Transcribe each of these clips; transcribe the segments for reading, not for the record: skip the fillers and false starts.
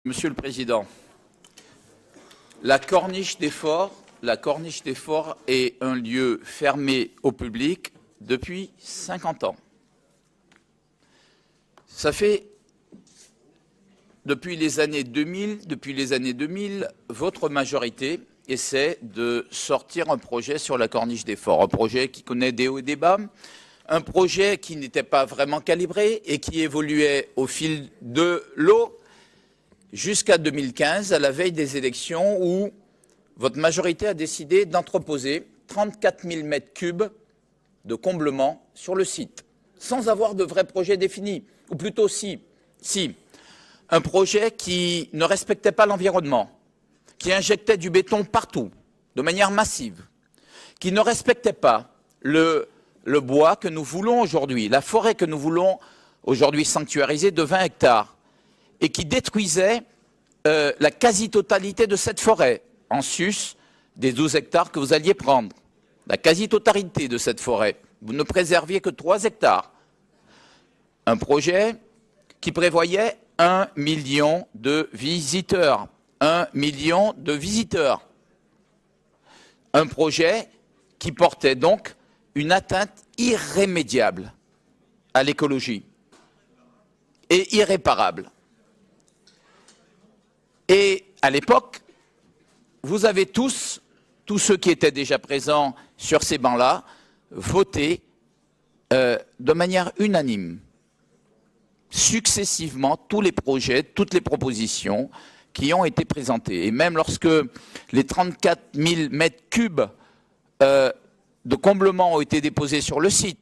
Monsieur le Président, la Corniche des Forts est un lieu fermé au public depuis 50 ans. Ça fait, depuis les années 2000, votre majorité essaie de sortir un projet sur la Corniche des Forts, un projet qui connaît des hauts et des bas, un projet qui n'était pas vraiment calibré et qui évoluait au fil de l'eau, jusqu'à 2015, à la veille des élections, où votre majorité a décidé d'entreposer 34 000 mètres cubes de comblement sur le site, sans avoir de vrai projet défini, ou plutôt si, un projet qui ne respectait pas l'environnement, qui injectait du béton partout, de manière massive, qui ne respectait pas le bois que nous voulons aujourd'hui, la forêt que nous voulons aujourd'hui sanctuariser de 20 hectares, et qui détruisait la quasi-totalité de cette forêt, en sus des 12 hectares que vous alliez prendre. La quasi-totalité de cette forêt. Vous ne préserviez que 3 hectares. Un projet qui prévoyait 1 million de visiteurs. 1 million de visiteurs. Un projet qui portait donc une atteinte irrémédiable à l'écologie et irréparable. Et à l'époque, vous avez tous ceux qui étaient déjà présents sur ces bancs-là, voté de manière unanime, successivement, tous les projets, toutes les propositions qui ont été présentées. Et même lorsque les 34 000 mètres cubes de comblement ont été déposés sur le site,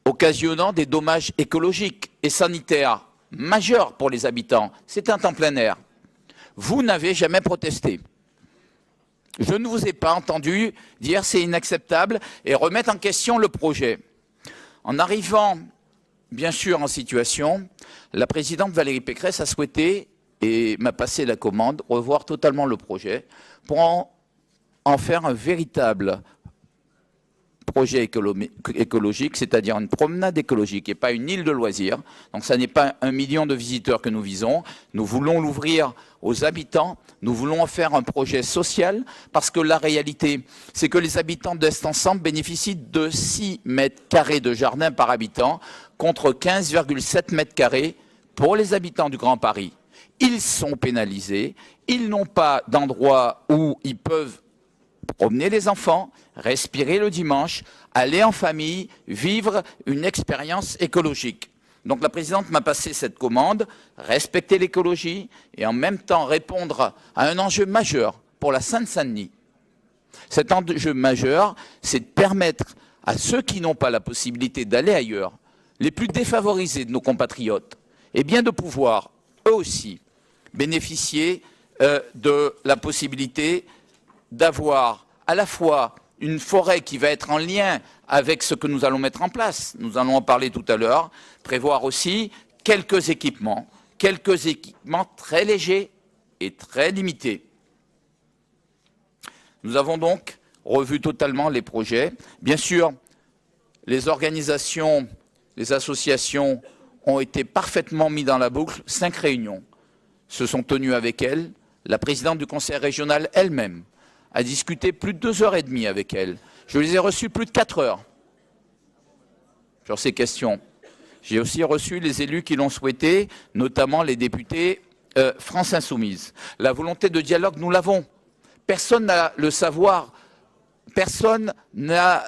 occasionnant des dommages écologiques et sanitaires majeurs pour les habitants, c'est un temps plein air. Vous n'avez jamais protesté. Je ne vous ai pas entendu dire c'est inacceptable et remettre en question le projet. En arrivant, bien sûr, en situation, la présidente Valérie Pécresse a souhaité, et m'a passé la commande, revoir totalement le projet pour en faire un véritable projet écologique, c'est-à-dire une promenade écologique et pas une île de loisirs. Donc ça n'est pas 1 million de visiteurs que nous visons. Nous voulons l'ouvrir aux habitants. Nous voulons en faire un projet social parce que la réalité, c'est que les habitants d'Est Ensemble bénéficient de 6 mètres carrés de jardin par habitant contre 15,7 mètres carrés pour les habitants du Grand Paris. Ils sont pénalisés. Ils n'ont pas d'endroit où ils peuvent promener les enfants, respirer le dimanche, aller en famille, vivre une expérience écologique. Donc la présidente m'a passé cette commande, respecter l'écologie et en même temps répondre à un enjeu majeur pour la Seine-Saint-Denis. Cet enjeu majeur, c'est de permettre à ceux qui n'ont pas la possibilité d'aller ailleurs, les plus défavorisés de nos compatriotes, eh bien de pouvoir, eux aussi, bénéficier de la possibilité d'avoir à la fois une forêt qui va être en lien avec ce que nous allons mettre en place. Nous allons en parler tout à l'heure. Prévoir aussi quelques équipements très légers et très limités. Nous avons donc revu totalement les projets. Bien sûr, les organisations, les associations ont été parfaitement mis dans la boucle. 5 réunions se sont tenues avec elles. La présidente du conseil régional elle-même a discuté plus de 2h30 avec elle. Je les ai reçus plus de 4 heures sur ces questions. J'ai aussi reçu les élus qui l'ont souhaité, notamment les députés France Insoumise. La volonté de dialogue, nous l'avons. Personne n'a le savoir, personne n'a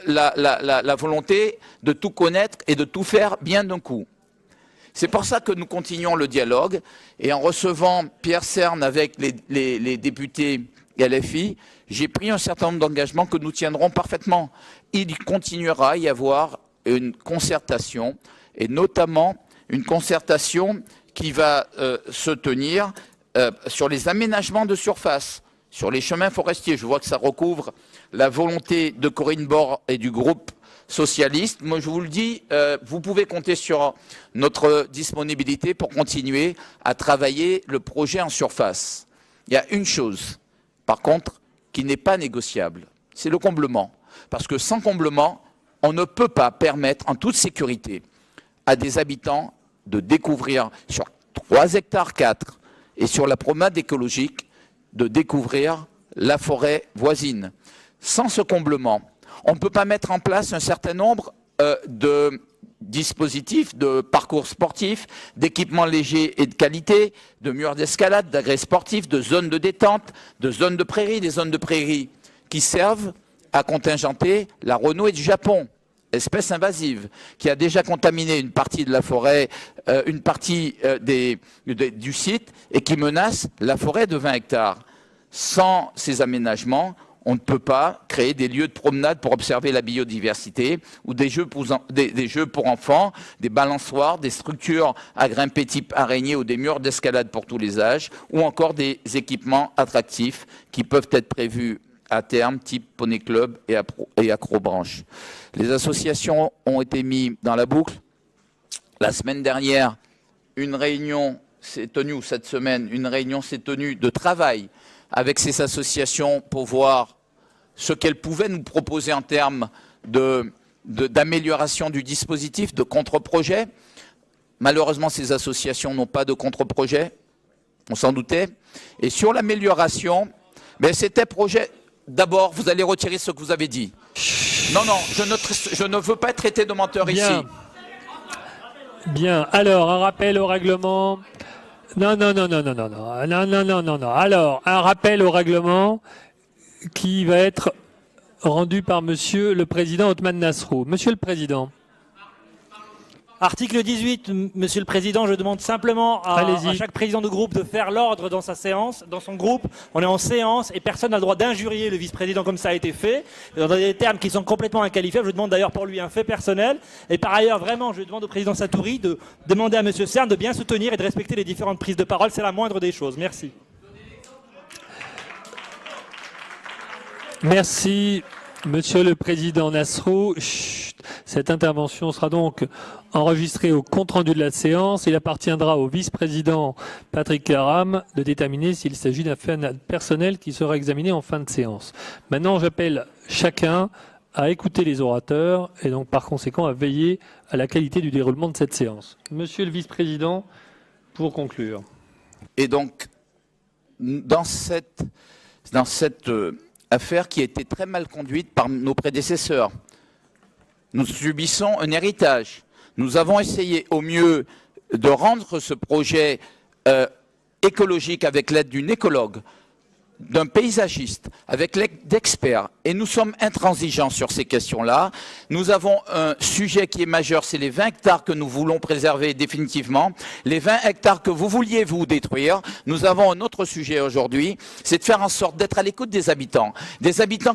la volonté de tout connaître et de tout faire bien d'un coup. C'est pour ça que nous continuons le dialogue et en recevant Pierre Cerne avec les députés LFI, j'ai pris un certain nombre d'engagements que nous tiendrons parfaitement. Il continuera à y avoir une concertation, et notamment une concertation qui va se tenir sur les aménagements de surface, sur les chemins forestiers. Je vois que ça recouvre la volonté de Corinne Bord et du groupe socialiste. Moi, je vous le dis, vous pouvez compter sur notre disponibilité pour continuer à travailler le projet en surface. Il y a une chose, par contre, qui n'est pas négociable, c'est le comblement. Parce que sans comblement, on ne peut pas permettre en toute sécurité à des habitants de découvrir sur 3 hectares 4, et sur la promenade écologique, de découvrir la forêt voisine. Sans ce comblement, on ne peut pas mettre en place un certain nombre de dispositifs, de parcours sportifs, d'équipements légers et de qualité, de murs d'escalade, d'agrès sportifs, de zones de détente, de zones de prairies, des zones de prairies qui servent à contingenter la renouée du Japon, espèce invasive, qui a déjà contaminé une partie de la forêt, une partie du site, et qui menace la forêt de 20 hectares. Sans ces aménagements, on ne peut pas créer des lieux de promenade pour observer la biodiversité ou des jeux pour enfants, des balançoires, des structures à grimper type araignée ou des murs d'escalade pour tous les âges, ou encore des équipements attractifs qui peuvent être prévus à terme, type Poney Club et Acrobranche. Les associations ont été mises dans la boucle. La semaine dernière, une réunion s'est tenue, ou cette semaine, une réunion s'est tenue de travail avec ces associations pour voir ce qu'elles pouvaient nous proposer en termes d'amélioration du dispositif, de contre-projet. Malheureusement, ces associations n'ont pas de contre-projet, on s'en doutait. Et sur l'amélioration, c'était projet... D'abord, vous allez retirer ce que vous avez dit. Non, je ne veux pas être traité de menteur ici. Bien, alors, un rappel au règlement... Non. Alors, un rappel au règlement qui va être rendu par Monsieur le Président Othmane Nasrou. Monsieur le Président. Article 18, Monsieur le Président, je demande simplement à chaque président de groupe de faire l'ordre dans sa séance, dans son groupe. On est en séance et personne n'a le droit d'injurier le vice-président comme ça a été fait, dans des termes qui sont complètement inqualifiables. Je demande d'ailleurs pour lui un fait personnel. Et par ailleurs, vraiment, je demande au président Satouri de demander à Monsieur Cern de bien se tenir et de respecter les différentes prises de parole. C'est la moindre des choses. Merci. Merci, Monsieur le Président Nasrou. Cette intervention sera donc enregistrée au compte-rendu de la séance. Il appartiendra au vice-président Patrick Karam de déterminer s'il s'agit d'un fait personnel qui sera examiné en fin de séance. Maintenant, j'appelle chacun à écouter les orateurs et donc par conséquent à veiller à la qualité du déroulement de cette séance. Monsieur le vice-président, pour conclure. Et donc, dans cette affaire qui a été très mal conduite par nos prédécesseurs, nous subissons un héritage. Nous avons essayé au mieux de rendre ce projet écologique avec l'aide d'une écologue, d'un paysagiste, avec l'aide d'experts. Et nous sommes intransigeants sur ces questions-là. Nous avons un sujet qui est majeur, c'est les 20 hectares que nous voulons préserver définitivement. Les 20 hectares que vous vouliez vous détruire. Nous avons un autre sujet aujourd'hui, c'est de faire en sorte d'être à l'écoute des habitants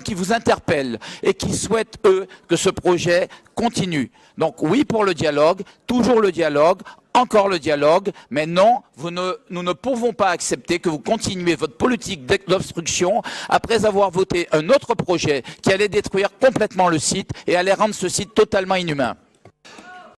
qui vous interpellent et qui souhaitent, eux, que ce projet continue. Donc oui pour le dialogue, toujours le dialogue, encore le dialogue, mais non, nous ne pouvons pas accepter que vous continuiez votre politique d'obstruction après avoir voté un autre projet qui allait détruire complètement le site et allait rendre ce site totalement inhumain.